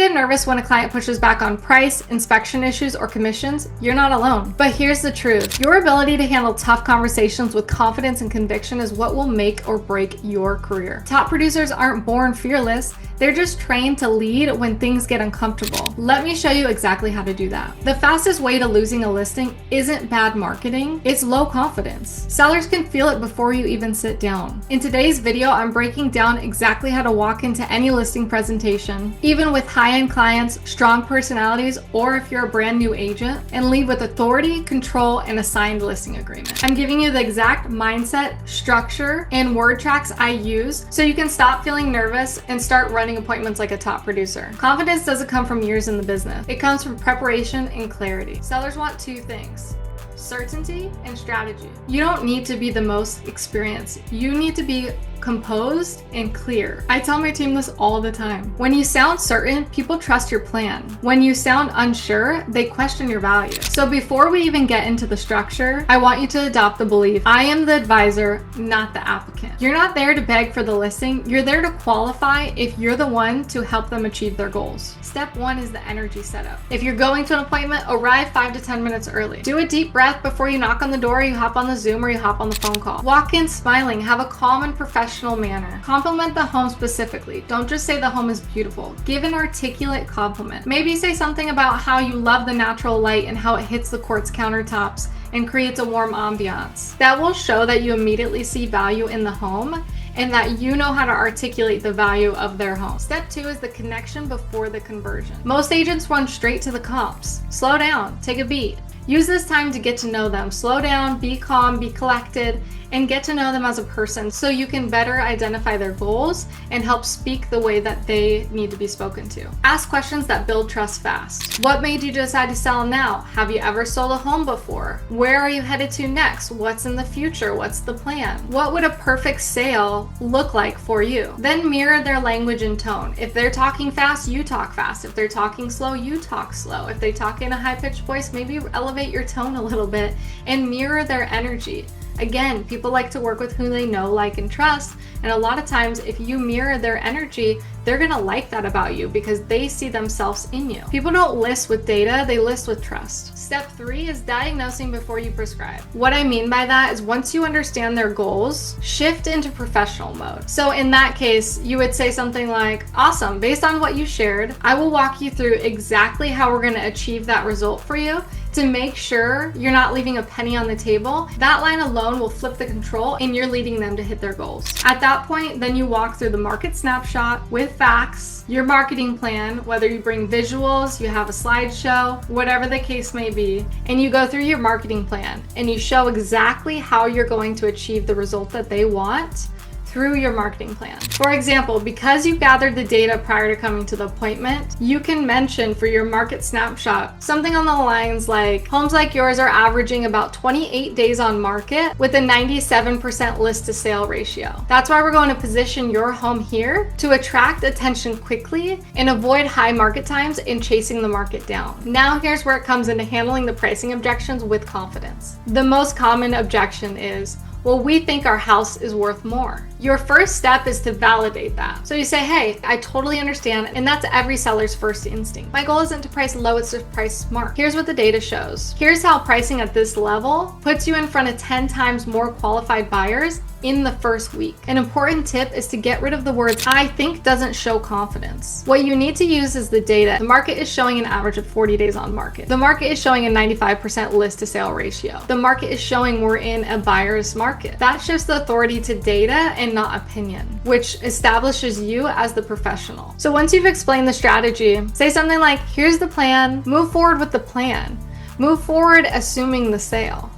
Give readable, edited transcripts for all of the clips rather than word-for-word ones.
get nervous when a client pushes back on price, inspection issues, or commissions, you're not alone. But here's the truth. Your ability to handle tough conversations with confidence and conviction is what will make or break your career. Top producers aren't born fearless. They're just trained to lead when things get uncomfortable. Let me show you exactly how to do that. The fastest way to losing a listing isn't bad marketing, it's low confidence. Sellers can feel it before you even sit down. In today's video, I'm breaking down exactly how to walk into any listing presentation, even with high-end clients, strong personalities, or if you're a brand new agent, and lead with authority, control, and a signed listing agreement. I'm giving you the exact mindset, structure, and word tracks I use so you can stop feeling nervous and start running appointments like a top producer. Confidence doesn't come from years in the business. It comes from preparation and clarity. Sellers want two things: certainty and strategy. You don't need to be the most experienced. You need to be composed and clear. I tell my team this all the time. When you sound certain, people trust your plan. When you sound unsure, they question your value. So before we even get into the structure, I want you to adopt the belief: I am the advisor, not the applicant. You're not there to beg for the listing. You're there to qualify if you're the one to help them achieve their goals. Step 1 is the energy setup. If you're going to an appointment, arrive 5 to 10 minutes early. Do a deep breath before you knock on the door, you hop on the Zoom, or you hop on the phone call. Walk in smiling. Have a calm and professional manner. Compliment the home specifically. Don't just say the home is beautiful. Give an articulate compliment. Maybe say something about how you love the natural light and how it hits the quartz countertops and creates a warm ambiance. That will show that you immediately see value in the home and that you know how to articulate the value of their home. Step 2 is the connection before the conversion. Most agents run straight to the comps. Slow down, take a beat. Use this time to get to know them. Slow down, be calm, be collected, and get to know them as a person so you can better identify their goals and help speak the way that they need to be spoken to. Ask questions that build trust fast. What made you decide to sell now? Have you ever sold a home before? Where are you headed to next? What's in the future? What's the plan? What would a perfect sale look like for you? Then mirror their language and tone. If they're talking fast, you talk fast. If they're talking slow, you talk slow. If they talk in a high-pitched voice, maybe elevate your tone a little bit and mirror their energy. Again, people like to work with who they know, like, and trust. And a lot of times, if you mirror their energy, they're gonna like that about you because they see themselves in you. People don't list with data, they list with trust. Step 3 is diagnosing before you prescribe. What I mean by that is once you understand their goals, shift into professional mode. So in that case, you would say something like, awesome, based on what you shared, I will walk you through exactly how we're gonna achieve that result for you to make sure you're not leaving a penny on the table. That line alone will flip the control and you're leading them to hit their goals. At that point, then you walk through the market snapshot with facts, your marketing plan, whether you bring visuals, you have a slideshow, whatever the case may be, and you go through your marketing plan and you show exactly how you're going to achieve the result that they want through your marketing plan. For example, because you gathered the data prior to coming to the appointment, you can mention for your market snapshot something on the lines like, homes like yours are averaging about 28 days on market with a 97% list to sale ratio. That's why we're going to position your home here to attract attention quickly and avoid high market times and chasing the market down. Now here's where it comes into handling the pricing objections with confidence. The most common objection is, well, we think our house is worth more. Your first step is to validate that. So you say, hey, I totally understand, and that's every seller's first instinct. My goal isn't to price low, it's to price smart. Here's what the data shows. Here's how pricing at this level puts you in front of 10 times more qualified buyers in the first week. An important tip is to get rid of the words I think doesn't show confidence. What you need to use is the data. The market is showing an average of 40 days on market. The market is showing a 95% list to sale ratio. The market is showing we're in a buyer's market. That shifts the authority to data and not opinion, which establishes you as the professional. So once you've explained the strategy, say something like, here's the plan, move forward with the plan. Move forward assuming the sale.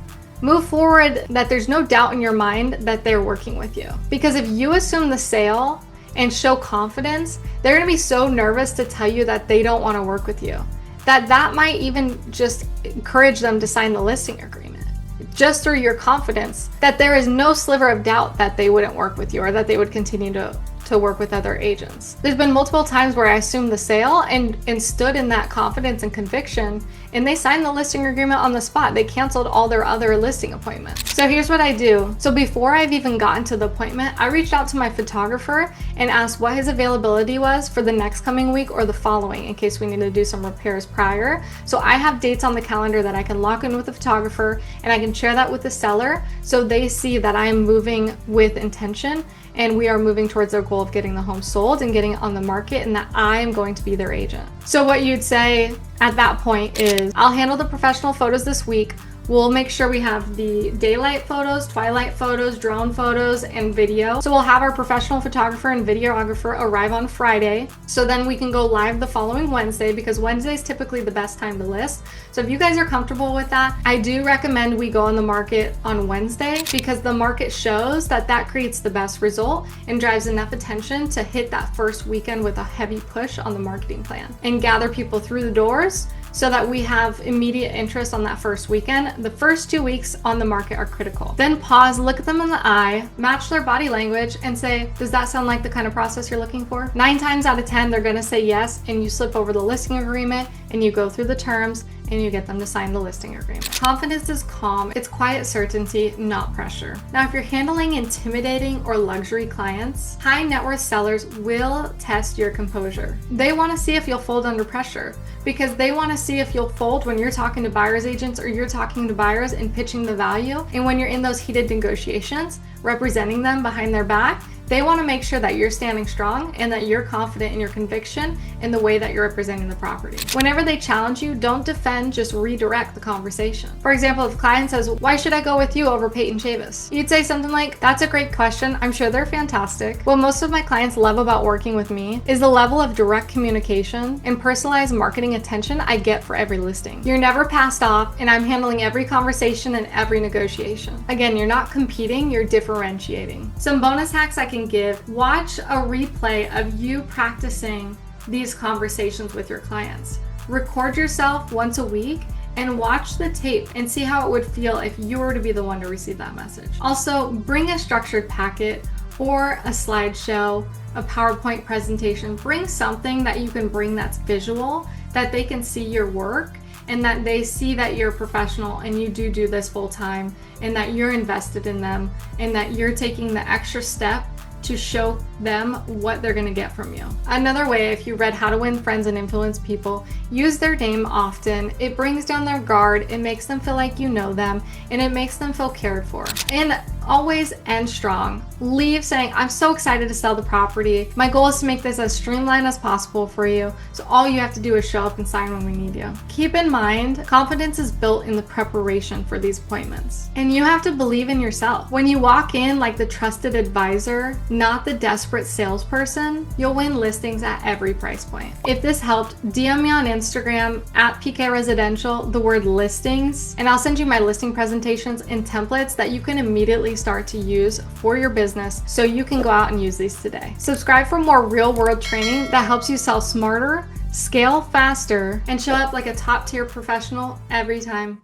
Move forward that there's no doubt in your mind that they're working with you. Because if you assume the sale and show confidence, they're gonna be so nervous to tell you that they don't wanna work with you, that might even just encourage them to sign the listing agreement. Just through your confidence, that there is no sliver of doubt that they wouldn't work with you or that they would continue to to work with other agents. There's been multiple times where I assumed the sale and stood in that confidence and conviction, and they signed the listing agreement on the spot. They canceled all their other listing appointments. So here's what I do. So before I've even gotten to the appointment, I reached out to my photographer and asked what his availability was for the next coming week or the following, in case we need to do some repairs prior. So I have dates on the calendar that I can lock in with the photographer, and I can share that with the seller so they see that I am moving with intention and we are moving towards their goal of getting the home sold and getting it on the market, and that I am going to be their agent. So what you'd say at that point is, I'll handle the professional photos this week. We'll make sure we have the daylight photos, twilight photos, drone photos, and video. So we'll have our professional photographer and videographer arrive on Friday. So then we can go live the following Wednesday, because Wednesday is typically the best time to list. So if you guys are comfortable with that, I do recommend we go on the market on Wednesday, because the market shows that that creates the best result and drives enough attention to hit that first weekend with a heavy push on the marketing plan and gather people through the doors, so that we have immediate interest on that first weekend. The first 2 weeks on the market are critical. Then pause, look at them in the eye, match their body language, and say, does that sound like the kind of process you're looking for? 9 times out of 10, they're gonna say yes, and you slip over the listing agreement and you go through the terms and you get them to sign the listing agreement. Confidence is calm. It's quiet certainty, not pressure. Now, if you're handling intimidating or luxury clients, high net worth sellers will test your composure. They want to see if you'll fold under pressure, because they want to see if you'll fold when you're talking to buyer's agents or you're talking to buyers and pitching the value. And when you're in those heated negotiations, representing them behind their back, they want to make sure that you're standing strong and that you're confident in your conviction in the way that you're representing the property. Whenever they challenge you, don't defend, just redirect the conversation. For example, if a client says, why should I go with you over Payton Chavis? You'd say something like, that's a great question. I'm sure they're fantastic. What most of my clients love about working with me is the level of direct communication and personalized marketing attention I get for every listing. You're never passed off, and I'm handling every conversation and every negotiation. Again, you're not competing, you're differentiating. Some bonus hacks I can give: watch a replay of you practicing these conversations with your clients. Record yourself once a week and watch the tape and see how it would feel if you were to be the one to receive that message. Also, bring a structured packet or a slideshow, a PowerPoint presentation. Bring something that you can bring that's visual, that they can see your work and that they see that you're a professional and you do this full time, and that you're invested in them, and that you're taking the extra step to show them what they're gonna get from you. Another way, if you read How to Win Friends and Influence People, use their name often. It brings down their guard, it makes them feel like you know them, and it makes them feel cared for. And always end strong. Leave saying, I'm so excited to sell the property. My goal is to make this as streamlined as possible for you, so all you have to do is show up and sign when we need you. Keep in mind, confidence is built in the preparation for these appointments. And you have to believe in yourself. When you walk in like the trusted advisor, not the desperate salesperson, you'll win listings at every price point. If this helped, DM me on Instagram at PK Residential, the word listings, and I'll send you my listing presentations and templates that you can immediately start to use for your business, so you can go out and use these today. Subscribe for more real-world training that helps you sell smarter, scale faster, and show up like a top-tier professional every time.